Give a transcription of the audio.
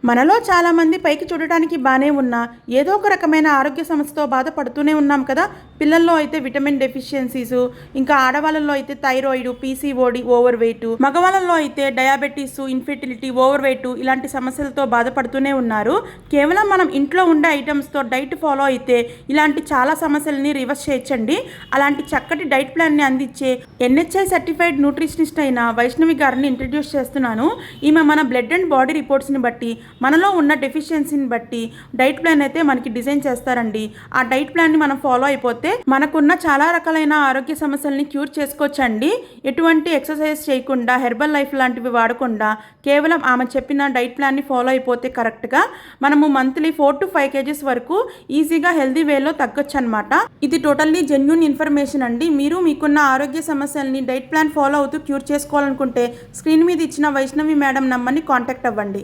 మనలో చాలామంది పైకి చూడటానికి బాగానే ఉన్నా ఏదో ఒక రకమైన ఆరోగ్య సమస్యతో బాధపడుతూనే ఉన్నాం కదా. పిల్లల్లో అయితే విటమిన్ డెఫిషియన్సీస్, ఇంకా ఆడవాళ్ళలో అయితే థైరాయిడ్, పీసీఓడి, ఓవర్ వెయిట్, మగవాళ్ళలో అయితే డయాబెటీస్, ఇన్ఫెర్టిలిటీ, ఓవర్ వెయిట్ ఇలాంటి సమస్యలతో బాధపడుతూనే ఉన్నారు. కేవలం మనం ఇంట్లో ఉండే ఐటమ్స్తో డైట్ ఫాలో అయితే ఇలాంటి చాలా సమస్యలని రివర్స్ చేయొచ్చండి. అలాంటి చక్కటి డైట్ ప్లాన్ని అందించే NHI సర్టిఫైడ్ న్యూట్రిషనిస్ట్ అయిన వైష్ణవి గారిని ఇంట్రడ్యూస్ చేస్తున్నాను. ఈమె మన బ్లడ్ అండ్ బాడీ రిపోర్ట్స్ని బట్టి, మనలో ఉన్న డెఫిషియన్సీని బట్టి డైట్ ప్లాన్ అయితే మనకి డిజైన్ చేస్తారండి. ఆ డైట్ ప్లాన్ని మనం ఫాలో అయిపోతే మనకున్న చాలా రకాలైన ఆరోగ్య సమస్యల్ని క్యూర్ చేసుకోవచ్చండి. ఎటువంటి ఎక్సర్సైజ్ చేయకుండా, హెర్బల్ లైఫ్ లాంటివి వాడకుండా కేవలం ఆమె చెప్పిన డైట్ ప్లాన్ని ఫాలో అయిపోతే కరెక్ట్గా మనము మంత్లీ 4 to 5 kgs వరకు ఈజీగా హెల్దీ వేలో తగ్గొచ్చు అనమాట. ఇది టోటల్లీ జెన్యూన్ ఇన్ఫర్మేషన్ అండి. మీరు మీకున్న ఆరోగ్య సమస్యల్ని డైట్ ప్లాన్ ఫాలో అవుతూ క్యూర్ చేసుకోవాలనుకుంటే స్క్రీన్ మీద ఇచ్చిన వైష్ణవి మేడం నంబర్ని కాంటాక్ట్ అవ్వండి.